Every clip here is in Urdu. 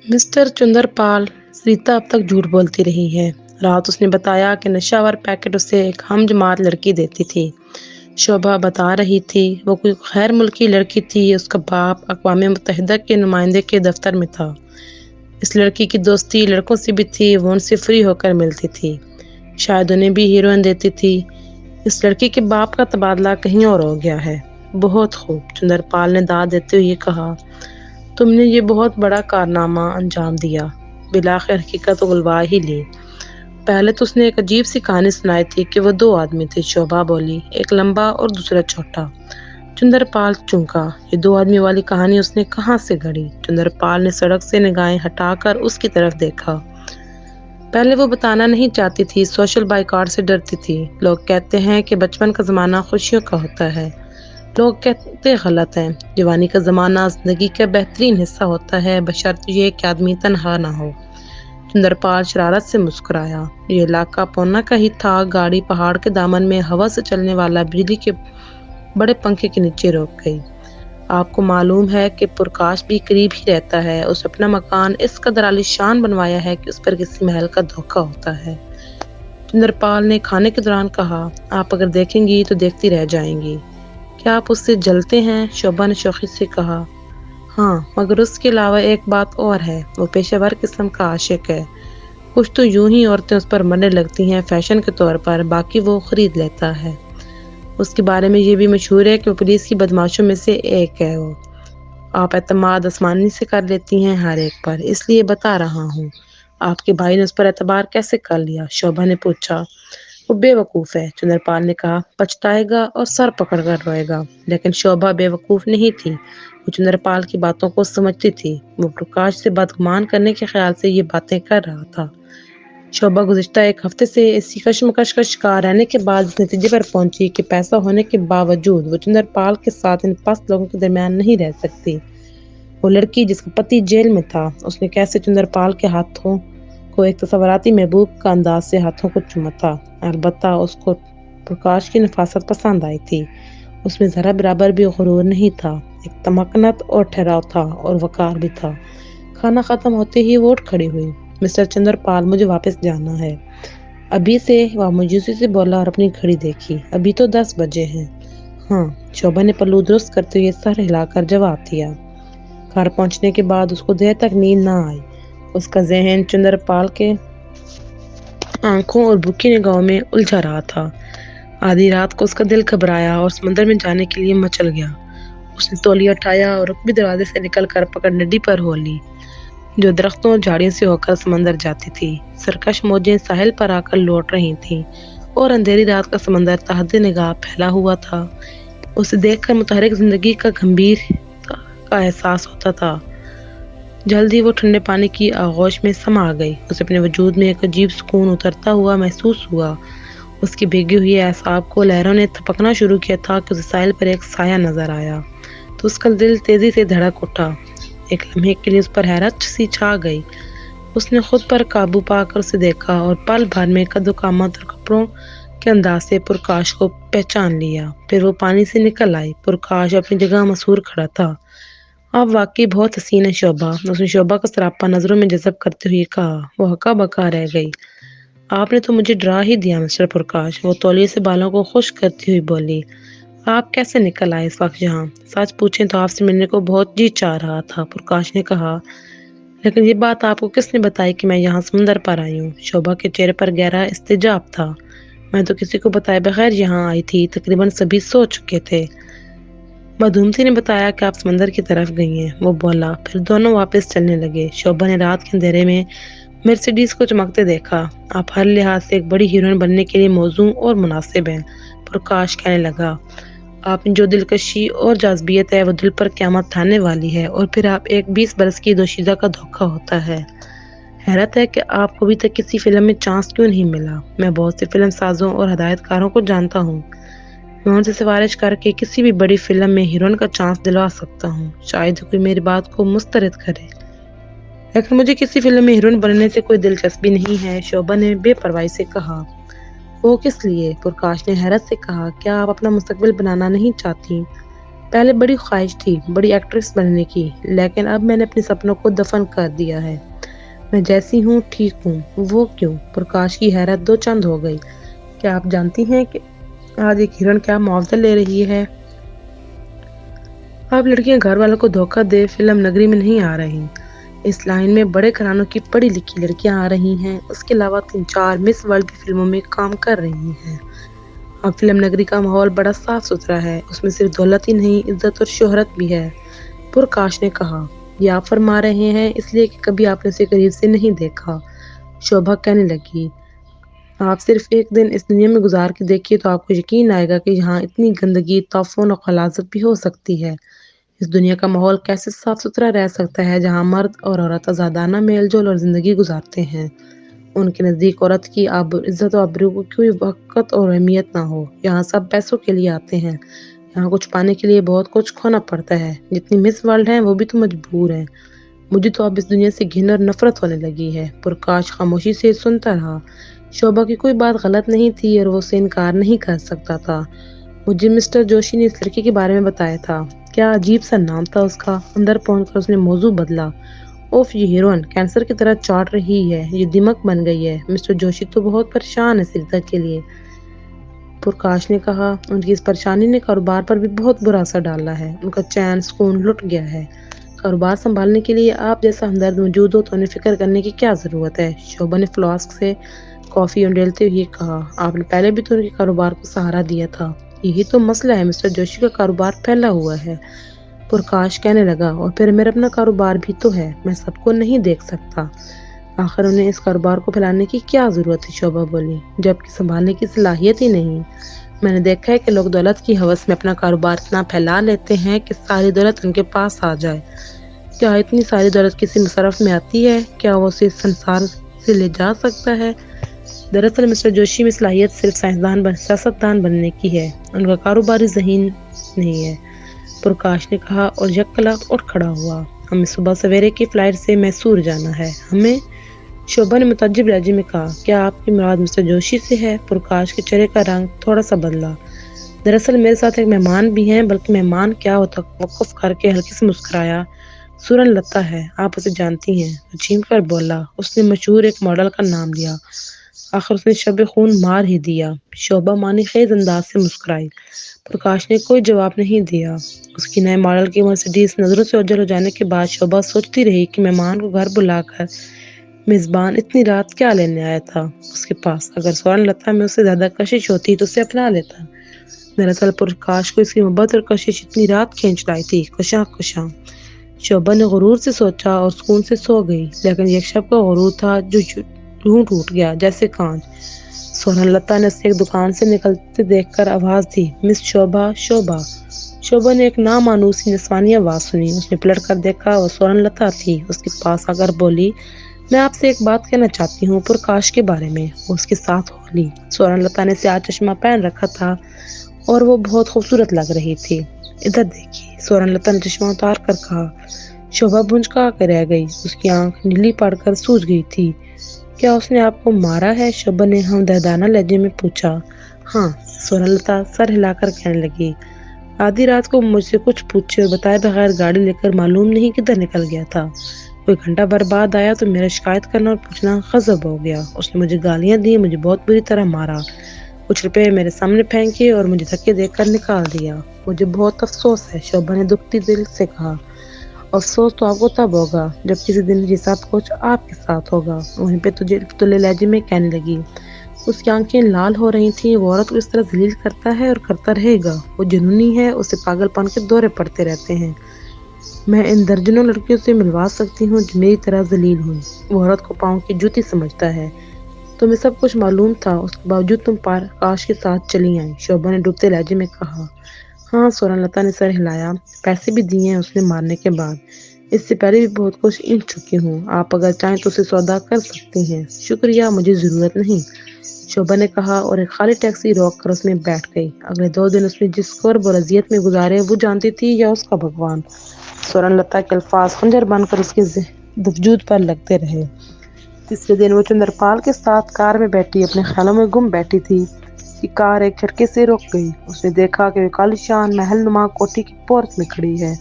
مسٹر چندر پال، ریتا اب تک جھوٹ بولتی رہی ہے۔ رات اس نے بتایا کہ نشہ آور پیکٹ اسے ایک ہم جماعت لڑکی دیتی تھی۔ شوبھا بتا رہی تھی وہ کوئی غیر ملکی لڑکی تھی، اس کا باپ اقوام متحدہ کے نمائندے کے دفتر میں تھا۔ اس لڑکی کی دوستی لڑکوں سے بھی تھی، وہ ان سے فری ہو کر ملتی تھی، شاید انہیں بھی ہیروئن دیتی تھی۔ اس لڑکی کے باپ کا تبادلہ کہیں اور ہو گیا ہے۔ بہت خوب، چندر پال نے داد دیتے ہوئے کہا، تم نے یہ بہت بڑا کارنامہ انجام دیا، بالآخر حقیقت اگلوا ہی لی۔ پہلے تو اس نے ایک عجیب سی کہانی سنائی تھی کہ وہ دو آدمی تھے، شوبھا بولی، ایک لمبا اور دوسرا چھوٹا۔ چندر پال چونکا، یہ دو آدمی والی کہانی اس نے کہاں سے گھڑی؟ چندر پال نے سڑک سے نگاہیں ہٹا کر اس کی طرف دیکھا۔ پہلے وہ بتانا نہیں چاہتی تھی، سوشل بائیکاٹ سے ڈرتی تھی۔ لوگ کہتے ہیں کہ بچپن کا زمانہ خوشیوں کا ہوتا ہے، لوگ کہتے غلط ہیں۔ جوانی کا زمانہ زندگی کا بہترین حصہ ہوتا ہے، بشرط یہ کہ آدمی تنہا نہ ہو۔ چندر پال شرارت سے مسکرایا۔ یہ علاقہ پونا کا ہی تھا۔ گاڑی پہاڑ کے دامن میں ہوا سے چلنے والا بجلی کے بڑے پنکھے کے نیچے روک گئی۔ آپ کو معلوم ہے کہ پرکاش بھی قریب ہی رہتا ہے، اس اپنا مکان اس قدر عالیشان بنوایا ہے کہ اس پر کسی محل کا دھوکہ ہوتا ہے۔ چندر پال نے کھانے کے دوران کہا، آپ اگر دیکھیں گی تو دیکھتی رہ جائیں گی۔ کیا آپ اس سے جلتے ہیں؟ شوبھا نے شوخی سے کہا، ہاں، مگر اس کے علاوہ ایک بات اور ہے، وہ پیشہ ور قسم کا عاشق ہے۔ کچھ تو یوں ہی عورتیں اس پر مرنے لگتی ہیں فیشن کے طور پر، باقی وہ خرید لیتا ہے۔ اس کے بارے میں یہ بھی مشہور ہے کہ وہ پولیس کی بدماشوں میں سے ایک ہے۔ وہ آپ اعتماد آسمانی سے کر لیتی ہیں ہر ایک پر، اس لیے بتا رہا ہوں۔ آپ کے بھائی نے اس پر اعتبار کیسے کر لیا؟ شوبھا نے پوچھا۔ وہ بے وقوف ہے، چندر پال نے کہا، پچھتائے گا اور سر پکڑ کر روئے گا۔ لیکن شوبھا بے وقوف نہیں تھی، وہ چندر پال کی باتوں کو سمجھتی تھی۔ وہ پرکاش سے بدگمان کرنے کے خیال سے یہ باتیں کر رہا تھا۔ شوبھا گزشتہ ایک ہفتے سے اسی کشمکش کا شکار رہنے کے بعد اس نتیجے پر پہنچی کہ پیسہ ہونے کے باوجود وہ چندر پال کے ساتھ ان پست لوگوں کے درمیان نہیں رہ سکتی۔ وہ لڑکی جس کا پتی جیل میں تھا، اس نے کیسے چندر پال کے ہاتھوں کو ایک تصوراتی محبوب کا انداز سے ہاتھوں کو چوما تھا۔ البتہ اس کو پرکاش کی نفاست پسند آئی تھی۔ اس میں ذرا برابر بھی غرور نہیں تھا، ایک تمکنت اور ٹھہراؤ تھا اور وقار بھی تھا۔ کھانا ختم ہوتے ہی وہ اٹھ کھڑی ہوئی۔ مسٹر چندر پال، مجھے واپس جانا ہے ابھی سے۔ وہ مایوسی سے بولا اور اپنی گھڑی دیکھی، ابھی تو 10 بجے ہیں۔ ہاں، شوبھا نے پلو درست کرتے ہوئے سر ہلا کر جواب دیا۔ گھر پہنچنے کے بعد اس کو دیر تک نیند نہ آئی۔ اس کا ذہن چندر پال کے آنکھوں اور بھوکی نگاہوں میں الجھا رہا تھا۔ آدھی رات کو اس کا دل گھبرایا اور سمندر میں جانے کے لیے مچل گیا۔ اس نے تولیہ اٹھایا اور رکبی دروازے سے نکل کر پکڑ نڈی پر ہو لی، جو درختوں اور جھاڑیوں سے ہو کر سمندر جاتی تھی۔ سرکش موجیں ساحل پر آ کر لوٹ رہی تھیں اور اندھیری رات کا سمندر تحت نگاہ پھیلا ہوا تھا۔ اسے دیکھ کر متحرک زندگی کا گمبھیر کا احساس ہوتا تھا۔ جلد ہی وہ ٹھنڈے پانی کی آغوش میں سما گئی۔ اسے اپنے وجود میں ایک عجیب سکون اترتا ہوا محسوس ہوا۔ اس کی بھیگی ہوئی اعصاب کو لہروں نے تھپکنا شروع کیا تھا کہ اسے ساحل پر ایک سایہ نظر آیا تو اس کا دل تیزی سے دھڑک اٹھا۔ ایک لمحے کے لیے اس پر حیرت سی چھا گئی۔ اس نے خود پر قابو پا کر اسے دیکھا اور پل بھر میں قد و قامت اور کپڑوں کے انداز سے پرکاش کو پہچان لیا۔ پھر وہ پانی سے نکل آئی۔ پرکاش اپنی جگہ مسحور کھڑا تھا۔ آپ واقعی بہت حسین ہیں شوبھا، اس نے شوبھا کو سراپا نظروں میں جذب کرتے ہوئے کہا۔ وہ ہکا بکا رہ گئی۔ آپ نے تو مجھے ڈرا ہی دیا مسٹر پرکاش، وہ تولیے سے بالوں کو خشک کرتی ہوئی بولی۔ آپ کیسے نکل آئے اس وقت یہاں؟ سچ پوچھیں تو آپ سے ملنے کو بہت جی چاہ رہا تھا، پرکاش نے کہا۔ لیکن یہ بات آپ کو کس نے بتائی کہ میں یہاں سمندر پر آئی ہوں؟ شوبھا کے چہرے پر گہرا استجاب تھا۔ میں تو کسی کو بتائے بغیر یہاں آئی تھی، تقریباً سبھی سو چکے تھے۔ مدھومتی نے بتایا کہ آپ سمندر کی طرف گئی ہیں، وہ بولا۔ پھر دونوں واپس چلنے لگے۔ شوبھا نے رات کے اندھیرے میں مرسیڈیز کو چمکتے دیکھا۔ آپ ہر لحاظ سے ایک بڑی ہیروئن بننے کے لیے موزوں اور مناسب ہیں، پرکاش کہنے لگا۔ آپ میں جو دلکشی اور جاذبیت ہے وہ دل پر قیامت ڈھانے والی ہے، اور پھر آپ ایک 20 برس کی دوشیزہ کا دھوکہ ہوتا ہے۔ حیرت ہے کہ آپ کو ابھی تک کسی فلم میں چانس کیوں نہیں ملا۔ میں بہت سے فلم سازوں اور ہدایت کاروں کو جانتا ہوں، میں ان سے سفارش کر کے کسی بھی بڑی فلم میں ہیروئن کا چانس دلوا سکتا ہوں، شاید کوئی میری بات کو مسترد کرے، لیکن مجھے کسی فلم میں ہیروئن بننے سے کوئی دلچسپی نہیں ہے، شوبھا نے بے پرواہی سے کہا۔ وہ کس لیے؟ پرکاش نے حیرت سے کہا۔ کیا آپ اپنا مستقبل بنانا نہیں چاہتی؟ پہلے بڑی خواہش تھی بڑی ایکٹریس بننے کی، لیکن اب میں نے اپنے سپنوں کو دفن کر دیا ہے۔ میں جیسی ہوں ٹھیک ہوں۔ وہ کیوں؟ پرکاش کی حیرت دو چند ہو گئی۔ کیا آپ جانتی ہیں کہ آج ایک ہرن کیا معاوضہ لے رہی ہے؟ آپ لڑکیاں گھر والوں کو دھوکہ دے فلم نگری میں نہیں آ رہی۔ اس لائن میں بڑے گھرانوں کی پڑھی لکھی لڑکیاں آ رہی ہیں۔ اس کے علاوہ 3-4 مس ورلڈ کی فلموں میں کام کر رہی ہیں۔ اب فلم نگری کا ماحول بڑا صاف ستھرا ہے، اس میں صرف دولت ہی نہیں، عزت اور شہرت بھی ہے۔ پرکاش نے کہا، یہ آپ فرما رہے ہیں اس لیے کہ کبھی آپ نے اسے قریب سے نہیں دیکھا۔ شوبھا کہنے لگی، آپ صرف ایک دن اس دنیا میں گزار کے دیکھیے تو آپ کو یقین آئے گا کہ یہاں اتنی گندگی، تعفن اور غلاظت بھی ہو سکتی ہے۔ اس دنیا کا ماحول کیسے صاف ستھرا رہ سکتا ہے جہاں مرد اور عورت آزادانہ میل جول اور زندگی گزارتے ہیں۔ ان کے نزدیک عورت کی عزت و آبرو کو کوئی وقت اور اہمیت نہ ہو۔ یہاں سب پیسوں کے لیے آتے ہیں، یہاں کچھ پانے کے لیے بہت کچھ کھونا پڑتا ہے۔ جتنی مس ورلڈ ہیں وہ بھی تو مجبور ہیں۔ مجھے تو اب اس دنیا سے گھن اور نفرت ہونے لگی ہے۔ پرکاش خاموشی سے سنتا رہا۔ شوبھا کی کوئی بات غلط نہیں تھی اور وہ اسے انکار نہیں کر سکتا تھا۔ مجھے مسٹر جوشی نے اس لڑکی کے بارے میں بتایا تھا۔ کیا عجیب سا نام تھا اس کا۔ اندر پہنچ کر اس نے موضوع بدلا۔ اوف، یہ ہیروئن کینسر کی طرح چاٹ رہی ہے، یہ دمک بن گئی ہے۔ مسٹر جوشی تو بہت پریشان ہے سریتا کے لیے۔ پرکاش نے کہا، ان کی اس پریشانی نے کاروبار پر بھی بہت برا اثر ڈالا ہے۔ ان کا چین سکون لٹ گیا ہے۔ کاروبار سنبھالنے کے لیے آپ جیسا ہمدرد موجود ہو تو انہیں فکر کرنے کی کیا ضرورت ہے؟ شوبھا نے فلاسک سے کافی انڈیلتے ہوئے کہا، آپ نے پہلے بھی تو ان کے کاروبار کو سہارا دیا تھا۔ یہی تو مسئلہ ہے، مسٹر جوشی کا کاروبار پھیلا ہوا ہے۔ پرکاش کہنے لگا، اور پھر میرا اپنا کاروبار بھی تو ہے، میں سب کو نہیں دیکھ سکتا۔ آخر انہیں اس کاروبار کو پھیلانے کی کیا ضرورت ہے؟ شوبھا بولی، جبکہ سنبھالنے کی صلاحیت ہی نہیں۔ میں نے دیکھا ہے کہ لوگ دولت کی ہوس میں اپنا کاروبار اتنا پھیلا لیتے ہیں کہ ساری دولت ان کے پاس آ جائے۔ کیا اتنی ساری دولت کسی مصرف میں آتی ہے؟ کیا وہ اسے سنسار سے لے جا سکتا ہے؟ دراصل مسٹر جوشی میں صلاحیت صرف سیاستدان بننے کی ہے، ان کا کاروباری ذہین نہیں ہے۔ پرکاش نے کہا اور یک لخت اٹھ کھڑا ہوا۔ ہمیں صبح سویرے کی فلائٹ سے میسور جانا ہے۔ ہمیں؟ شوبھا نے متعجب لہجے میں کہا، کیا آپ کی مراد مسٹر جوشی سے ہے؟ پرکاش کے چہرے کا رنگ تھوڑا سا بدلا۔ دراصل میرے ساتھ ایک مہمان بھی ہیں، بلکہ مہمان کیا، وہ توقف کر کے ہلکے سے مسکرایا۔ سورن لتا ہے، آپ اسے جانتی ہیں؟ وہ چیم کر بولا، اس نے مشہور ایک ماڈل کا نام لیا۔ آخر اس نے شب خون مار ہی دیا۔ شوبھا معنی خیز انداز سے مسکرائی۔ پرکاش نے کوئی جواب نہیں دیا۔ اس کی نئے ماڈل کی مرسیڈیز نظروں سے اوجھل ہو جانے کے بعد شوبھا سوچتی رہی کہ مہمان کو گھر بلا کر میزبان اتنی رات کیا لینے آیا تھا اس کے پاس۔ اگر سورن لتا میں اس سے زیادہ کشش ہوتی تو اسے اپنا لیتا۔ دراصل پرکاش کو اس کی محبت اور کشش اتنی رات کھینچ لائی تھی، کشاں کشاں۔ شوبھا نے غرور سے سوچا اور سکون سے سو گئی، لیکن یہ ایک شب کا غرور تھا جو یوں ٹوٹ گیا جیسے کانچ۔ سورن لتا نے اسے ایک دکان سے نکلتے دیکھ کر آواز دی، مس شوبھا، شوبھا۔ شوبھا نے ایک نامانوسی نسوانی آواز سنی۔ اس نے پلٹ کر دیکھا، وہ سورن لتا تھی۔ اس کے پاس آ کر بولی، میں آپ سے ایک بات کہنا چاہتی ہوں پرکاش کے بارے میں۔ وہ اس کے ساتھ بولی۔ سورن لتا نے سیاہ چشمہ پہن رکھا تھا اور وہ بہت خوبصورت لگ رہی تھی۔ ادھر دیکھیے، سورن لتا نے چشمہ اتار کر کہا۔ شوبھا بھنجکا کے رہ گئی، اس کی آنکھ نیلی پڑ کر سوج گئی تھی۔ کیا اس نے آپ کو مارا ہے؟ شوبھا نے ہمدردانہ لہجے میں پوچھا۔ ہاں، سورن لتا سر ہلا کر کہنے لگی۔ آدھی رات کو مجھ سے کچھ پوچھے اور بتائے بغیر گاڑی لے کر معلوم نہیں کدھر نکل گیا تھا۔ کوئی گھنٹہ بھر بعد آیا تو میرا شکایت کرنا اور پوچھنا غضب ہو گیا۔ اس نے مجھے گالیاں دی، مجھے بہت بری طرح مارا، کچھ روپے میرے سامنے پھینکے اور مجھے دھکے دے کر نکال دیا۔ مجھے بہت افسوس ہے، شوبھا نے دکھتی دل سے کہا۔ افسوس تو آپ کو تب ہوگا جب کسی دن یہ سب کچھ آپ کے ساتھ ہوگا، وہیں پہ تلے لہجے میں کہنے لگی۔ اس کی آنکھیں لال ہو رہی تھیں۔ وہ عورت کو اس طرح ذلیل کرتا ہے اور کرتا رہے گا، وہ جنونی ہے، اسے پاگل پن کے دورے پڑتے رہتے ہیں۔ میں ان درجنوں لڑکیوں سے ملوا سکتی ہوں جو میری طرح ذلیل ہوئی۔ وہ عورت کو پاؤں کی جوتی سمجھتا ہے۔ تمہیں سب کچھ معلوم تھا، اس کے باوجود تم پرکاش کے ساتھ چلی آئیں، شوبھا نے ڈوبتے لہجے میں کہا۔ ہاں، سورن لتا نے سر ہلایا۔ پیسے بھی دیے ہیں اس نے مارنے کے بعد۔ اس سے پہلے بھی بہت کچھ اینٹ چکی ہوں، آپ اگر چاہیں تو اسے سودا کر سکتی ہیں۔ شکریہ، مجھے ضرورت نہیں، شوبھا نے کہا اور ایک خالی ٹیکسی روک کر اس میں بیٹھ گئی۔ اگلے 2 دن اس نے جس کرب اور اذیت میں گزارے وہ جانتی تھی یا اس کا بھگوان۔ سورن لتا کے الفاظ خنجر بن کر اس کے وجود پر لگتے رہے۔ تیسرے دن وہ چندرپال کے ساتھ کار میں بیٹھی اپنے خیالوں میں گم بیٹھی تھی۔ کی کار ایک جھٹکے سے رک گئی۔ اس نے دیکھا کہ وہ کالیشان محل نما کوٹھی کی پورچ میں کھڑی ہے۔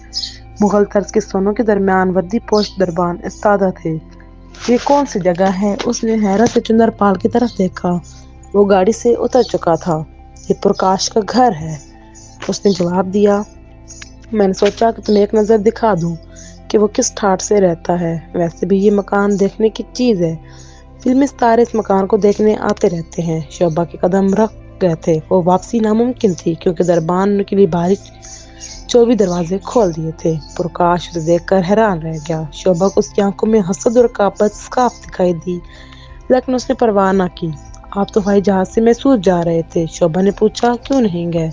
مغل طرز کے سونوں کے درمیان وردی پوش دربان استادہ تھے۔ یہ کون سی جگہ ہے؟ اس نے حیرت سے چندر پال کی طرف دیکھا۔ وہ گاڑی سے اتر چکا تھا۔ یہ پرکاش کا گھر ہے، اس نے جواب دیا۔ میں نے سوچا کہ تمہیں ایک نظر دکھا دوں کہ وہ کس ٹھاٹ سے رہتا ہے۔ ویسے بھی یہ مکان دیکھنے کی چیز ہے۔ فلمی ستارے اس مکان کو دیکھنے آتے رہتے ہیں۔ شوبھا کے قدم رک گئے تھے۔ وہ واپسی ناممکن تھی کیونکہ دربان کے لیے بھاری 24 دروازے کھول دیے تھے۔ پرکاش اسے دیکھ کر حیران رہ گیا۔ شوبھا کو اس کی آنکھوں میں حسد اور رقابت صاف دکھائی دی، لیکن اس نے پرواہ نہ کی۔ آپ تو ہوائی جہاز سے میسور جا رہے تھے؟ شوبھا نے پوچھا۔ کیوں نہیں گئے؟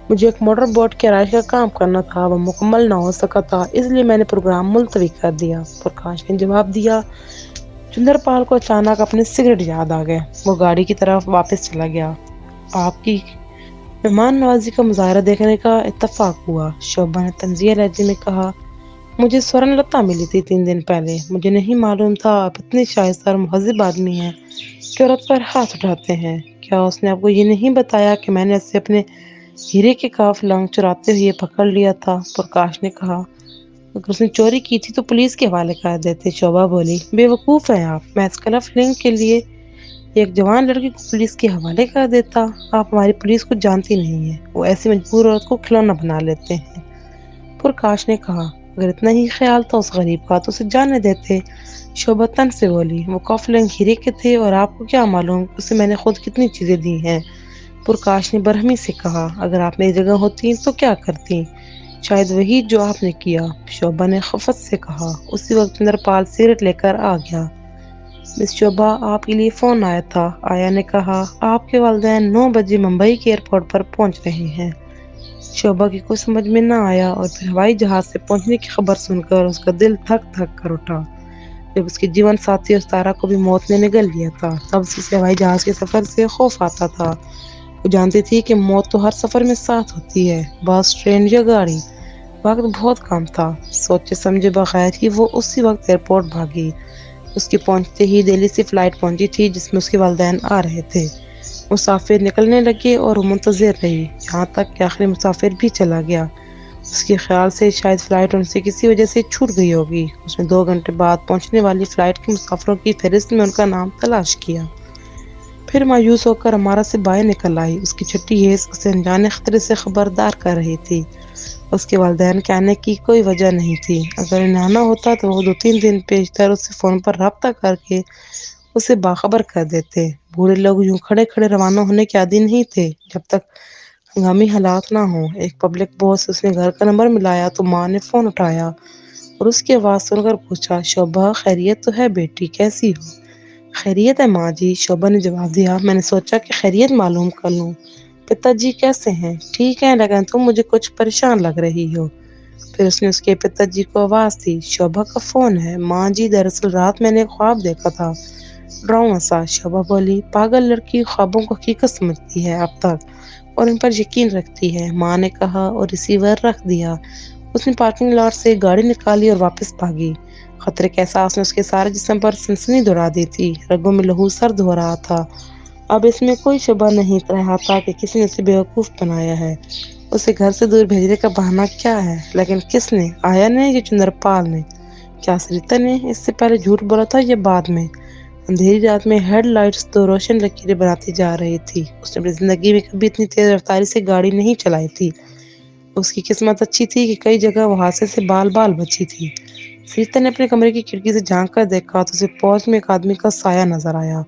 مجھے ایک موٹر بوٹ کی آرائش کا کام کرنا تھا، وہ مکمل نہ ہو سکا تھا، اس لیے میں نے پروگرام ملتوی کر دیا، پرکاش نے جواب دیا۔ چندر پال کو اچانک اپنے سگریٹ یاد آ گئے۔ وہ گاڑی کی طرف واپس چلا گیا۔ آپ کی مہمان نوازی کا مظاہرہ دیکھنے کا اتفاق ہوا، شوبھا نے طنزیہ لہجے میں کہا۔ مجھے سورن لتا ملی تھی 3 دن پہلے۔ مجھے نہیں معلوم تھا آپ اتنے شائستہ اور مہذب آدمی ہیں کہ عورت پر ہاتھ اٹھاتے ہیں۔ کیا اس نے آپ کو یہ نہیں بتایا کہ میں نے اسے اپنے ہیرے کے کاف لنگ چراتے ہوئے پکڑ لیا تھا؟ پرکاش نے کہا۔ اگر اس نے چوری کی تھی تو پولیس کے حوالے کر دیتے، شوبھا بولی۔ بے وقوف ہیں آپ، میں اس کلف لنگ کے لیے ایک جوان لڑکی کو پولیس کے حوالے کر دیتا؟ آپ ہماری پولیس کو جانتی نہیں ہیں، وہ ایسی مجبور عورت کو کھلونا بنا لیتے ہیں، پرکاش نے کہا۔ اگر اتنا ہی خیال تھا اس غریب کا تو اسے جانے دیتے، شوبھا تن سے بولی۔ وہ کافلنگ ہیرے کے تھے اور آپ کو کیا معلوم اسے میں نے خود کتنی چیزیں دی ہیں، پرکاش نے برہمی سے کہا۔ اگر آپ میری جگہ ہوتی تو کیا کرتی؟ شاید وہی جو آپ نے کیا، شوبھا نے خفت سے کہا۔ اسی وقت چندر پال سگریٹ لے کر آ گیا۔ مس شوبھا، آپ کے لیے فون آیا تھا، آیا نے کہا۔ آپ کے والدین 9 بجے ممبئی کے ایئرپورٹ پر پہنچ رہے ہیں۔ شوبھا کی کچھ سمجھ میں نہ آیا اور پھر ہوائی جہاز سے پہنچنے کی خبر سن کر اس کا دل دھک دھک کر اٹھا۔ جب اس کے جیون ساتھی استارا کو بھی موت نے نگل لیا تھا تب اسے ہوائی جہاز کے سفر سے خوف آتا تھا۔ وہ جانتی تھی کہ موت تو ہر سفر میں ساتھ ہوتی ہے، بس، ٹرین یا گاڑی۔ وقت بہت کم تھا۔ سوچے سمجھے بغیر ہی وہ اسی وقت ایئرپورٹ بھاگی۔ اس کے پہنچتے ہی دہلی سے فلائٹ پہنچی تھی جس میں اس کے والدین آ رہے تھے۔ مسافر نکلنے لگے اور وہ منتظر رہی یہاں تک کہ آخری مسافر بھی چلا گیا۔ اس کے خیال سے شاید فلائٹ ان سے کسی وجہ سے چھوٹ گئی ہوگی۔ اس نے 2 گھنٹے بعد پہنچنے والی فلائٹ کے مسافروں کی فہرست میں ان کا نام تلاش کیا۔ پھر مایوس ہو کر امارا سے باہر نکل آئی۔ اس کی چھٹی حیض اسے انجانے خطرے سے خبردار کر رہی تھی۔ اس کے والدین کے آنے کی کوئی وجہ نہیں تھی۔ اگر انہیں آنا ہوتا تو وہ 2-3 دن پیشتر اس سے فون پر رابطہ کر کے اسے باخبر کر دیتے۔ بوڑھے لوگ یوں کھڑے کھڑے روانہ ہونے کے عادی نہیں تھے جب تک ہنگامی حالات نہ ہوں۔ ایک پبلک بس سے اس نے گھر کا نمبر ملایا تو ماں نے فون اٹھایا اور اس کی آواز سن کر پوچھا، شوبھا خیریت تو ہے بیٹی، کیسی ہو؟ خیریت ہے ماں جی، شوبھا نے جواب دیا۔ میں نے سوچا کہ خیریت معلوم کر لوں۔ پتا جی کیسے ہیں؟ ٹھیک ہے، لیکن تم مجھے کچھ پریشان لگ رہی ہو۔ پھر اس نے اس کے پتا جی کو آواز دی۔ شوبھا کا فون ہے ماں جی، دراصل رات میں نے ایک خواب دیکھا تھا، ڈراؤنا سا، شوبھا بولی۔ پاگل لڑکی خوابوں کو حقیقت سمجھتی ہے اب تک اور ان پر یقین رکھتی ہے، ماں نے کہا اور ریسیور رکھ دیا۔ اس نے پارکنگ لاٹ سے گاڑی نکالی اور واپس بھاگی۔ خطرے کے احساس نے اس کے سارے جسم پر سنسنی دوڑا دی تھی، رگوں میں لہو سرد ہو رہا تھا۔ اب اس میں کوئی شبہ نہیں رہا تھا کہ کسی نے اسے بیوقوف بنایا ہے۔ اسے گھر سے دور بھیجنے کا بہانہ کیا ہے؟ لیکن کس نے؟ آیا نے یا چندر پال نے؟ کیا سریتا نے اس سے پہلے جھوٹ بولا تھا یا بعد میں؟ اندھیری رات میں ہیڈ لائٹس 2 روشن لکیریں بناتی جا رہی تھی۔ اس نے اپنی زندگی میں کبھی اتنی تیز رفتاری سے گاڑی نہیں چلائی تھی۔ اس کی قسمت اچھی تھی کہ کئی جگہ وہ حادثے سے بال بال بچی تھی۔ سریتا نے اپنے کمرے کی کھڑکی سے جھانک کر دیکھا تو اسے پوچھ میں ایک آدمی کا سایہ نظر آیا۔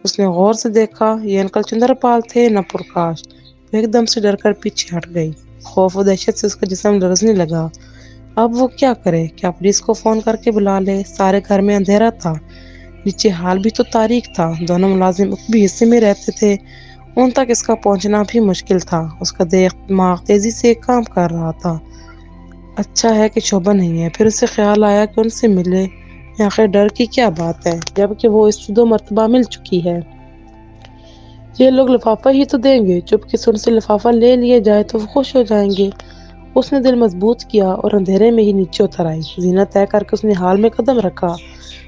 اس نے غور سے دیکھا، یہ انکل چندر پال تھے نہ پرکاش۔ وہ ایک دم سے ڈر کر پیچھے ہٹ گئی۔ خوف و دہشت سے اس کا جسم لرزنے لگا۔ اب وہ کیا کرے؟ کیا پولیس کو فون کر کے بلا لے؟ سارے گھر میں اندھیرا تھا، نیچے حال بھی تو تاریک تھا، دونوں ملازم بھی حصے میں رہتے تھے، ان تک اس کا پہنچنا بھی مشکل تھا۔ اس کا دماغ تیزی سے کام کر رہا تھا۔ اچھا ہے کہ شوبھا نہیں ہے۔ پھر اسے خیال آیا کہ ان سے ملے، آخر ڈر کی کیا بات ہے جبکہ وہ اس سے 2 مرتبہ مل چکی ہے۔ یہ لوگ لفافہ ہی تو دیں گے، چپکے سے ان سے لفافہ لے لیا جائے تو وہ خوش ہو جائیں گے۔ اس نے دل مضبوط کیا اور اندھیرے میں ہی نیچے اتر آئی۔ زینہ طے کر کے اس نے ہال میں قدم رکھا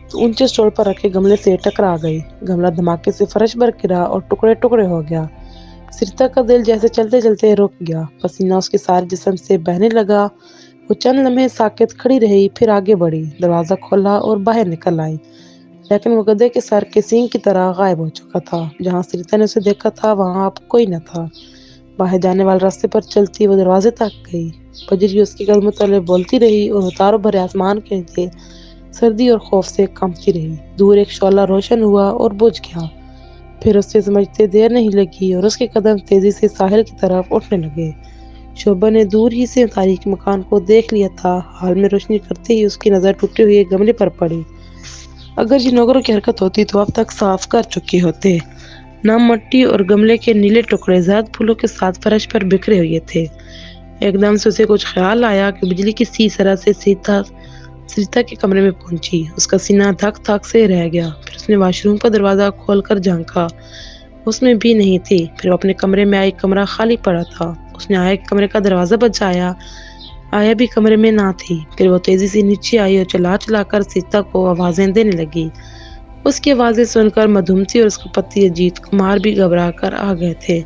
تو اونچے سٹول پر رکھے گملے سے ٹکرا گئی۔ گملہ دھماکے سے فرش پر گرا اور ٹکڑے ٹکڑے ہو گیا۔ سریتا کا دل جیسے چلتے چلتے رک گیا، پسینہ اس کے سارے جسم سے بہنے لگا۔ وہ چند لمحے ساکت کھڑی رہی، پھر آگے بڑھی، دروازہ کھولا اور باہر نکل آئی، لیکن وہ گدھے کے سر کے سینگ کی طرح غائب ہو چکا تھا۔ جہاں سریتا نے اسے دیکھا تھا وہاں اب کوئی نہ تھا۔ باہر جانے والے راستے پر چلتی وہ دروازے تک گئی۔ بجری اس کے قدموں تلے بولتی رہی اور ستاروں بھرے آسمان کے نیچے سردی اور خوف سے کانپتی رہی۔ دور ایک شعلہ روشن ہوا اور بجھ گیا، پھر اسے سمجھتے دیر نہیں لگی اور اس کے قدم تیزی سے ساحل کی طرف اٹھنے لگے۔ شوبھا نے دور ہی سے تاریک مکان کو دیکھ لیا تھا۔ حال میں روشنی کرتے ہی اس کی نظر ٹوٹے ہوئے گملے پر پڑی۔ اگر یہ نوکروں کی حرکت ہوتی تو اب تک صاف کر چکے ہوتے۔ نم مٹی اور گملے کے نیلے ٹکڑے زرد پھولوں کے ساتھ فرش پر بکھرے ہوئے تھے۔ ایک دم سے اسے کچھ خیال آیا کہ بجلی کی سی طرح سے سریتا کے کمرے میں پہنچی۔ اس کا سینہ دھک دھک سے رہ گیا۔ پھر اس نے واش روم کا دروازہ کھول کر جھانکا، اس میں بھی نہیں تھی۔ پھر وہ اپنے کمرے میں آئی، کمرہ خالی پڑا تھا۔ اس نے آیا کے کمرے کا دروازہ بجایا، آیا بھی کمرے میں نہ تھی۔ پھر وہ تیزی سے نیچے آئی اور چلا چلا کر سریتا کو آوازیں دینے لگی۔ اس کی آوازیں سن کر مدھومتی اور اس کا پتی اجیت کمار بھی گھبرا کر آ گئے تھے۔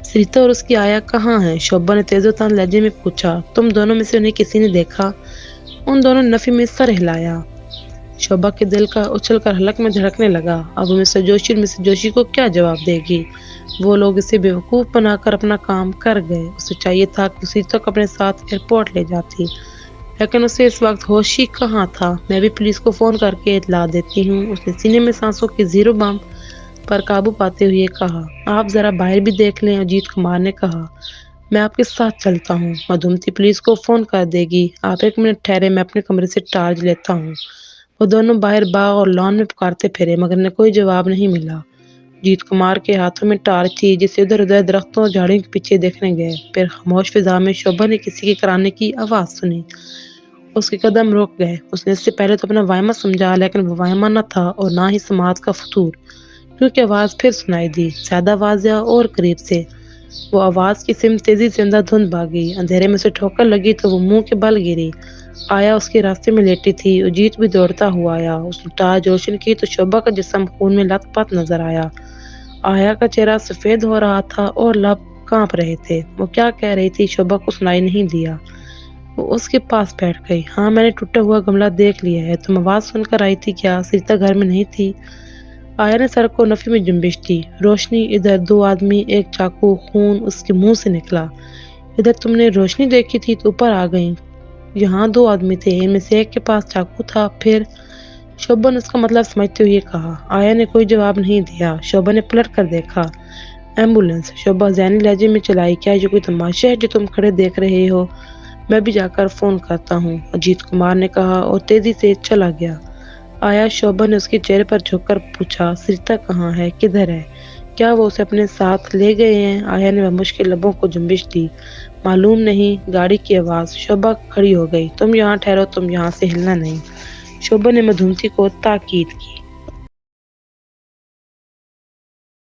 سریتا اور اس کی آیا کہاں ہیں؟ شوبھا نے تیز و تند لہجے میں پوچھا۔ تم دونوں میں سے انہیں کسی نے دیکھا؟ ان دونوں نے نفی میں سر ہلایا۔ شوبھا کے دل کا اچھل کر حلق میں دھڑکنے لگا۔ اب وہ مسٹر جوشی اور مسز جوشی کو کیا جواب دے گی؟ وہ لوگ اسے بیوقوف بنا کر اپنا کام کر گئے۔ اسے چاہیے تھا کہ سریتا کو اپنے ساتھ ایئرپورٹ لے جاتی، لیکن اسے اس وقت ہوش ہی کہاں تھا۔ میں بھی پولیس کو فون کر کے اطلاع دیتی ہوں، اس نے سینے میں سانسوں کی زیرو بم پر قابو پاتے ہوئے کہا۔ آپ ذرا باہر بھی دیکھ لیں، اجیت کمار نے کہا۔ میں آپ کے ساتھ چلتا ہوں، مدھومتی پولیس کو فون کر دے گی۔ آپ ایک منٹ ٹھہرے، میں اپنے کمرے سے ٹارچ لیتا ہوں۔ وہ دونوں باہر باغ اور لان میں پکارتے پھرے مگر انہیں کوئی جواب نہیں ملا۔ اجیت کمار کے ہاتھوں میں ٹارچ تھی جسے ادھر ادھر درختوں اور جھاڑیوں کے پیچھے دیکھنے گئے۔ پھر خاموش فضا میں شوبھا نے کسی کے کرانے کی آواز سنی۔ اس کے قدم رک گئے۔ اس نے اس سے پہلے تو اپنا وائمہ سمجھا، لیکن وہ وائمہ نہ تھا اور نہ ہی سماعت کا فطور، کیونکہ آواز پھر سنائی دی، زیادہ واضح اور قریب سے۔ وہ آواز کی سمت تیزی سے اندر دھند بھاگی۔ اندھیرے میں اسے ٹھوکر لگی تو وہ منہ کے بل گری۔ آیا اس کے راستے میں لیٹی تھی۔ اجیت بھی دوڑتا ہوا آیا۔ اس نے ٹارچ روشن کی تو شوبھا کا جسم خون میں لت پت نظر آیا۔ آیا کا چہرہ سفید ہو رہا تھا اور لب کانپ رہے تھے۔ وہ کیا کہہ رہی تھی شوبھا کو سنائی نہیں دیا۔ وہ اس کے پاس بیٹھ گئی۔ ہاں، میں نے ٹوٹا ہوا گملہ دیکھ لیا ہے۔ تم آواز سن کر آئی تھی کیا؟ سریتا گھر میں نہیں تھی؟ آیا نے سر کو نفی میں جنبش دی۔ روشنی ادھر، دو آدمی، ایک چاقو، خون اس کے منہ سے نکلا۔ ادھر تم نے روشنی دیکھی تھی تو اوپر آ گئی۔ یہاں دو آدمی تھے، ان میں سے ایک کے پاس چاقو تھا۔ پھر شوبھا نے اس کا مطلب سمجھتے ہوئے کہا۔ آیا نے کوئی جواب نہیں دیا۔ شوبھا نے پلٹ کر دیکھا۔ ایمبولینس، شوبھا ذہنی لہجے میں چلائی۔ کیا یہ کوئی تماشا ہے جو تم کھڑے دیکھ رہے ہو؟ میں بھی جا کر فون کرتا ہوں، اجیت کمار نے کہا اور تیزی سے چلا گیا۔ آیا، شوبھا نے اس کے چہرے پر جھک کر پوچھا، سریتا کہاں ہے؟ کدھر ہے؟ کیا وہ اسے اپنے ساتھ لے گئے ہیں؟ آیا نے مشکل لبوں کو جنبش دی۔ معلوم نہیں۔ گاڑی کی آواز۔ شوبھا کھڑی ہو گئی۔ تم یہاں ٹھہرو، تم یہاں سے ہلنا نہیں، شوبھا نے مدھومتی کو تاکید کی۔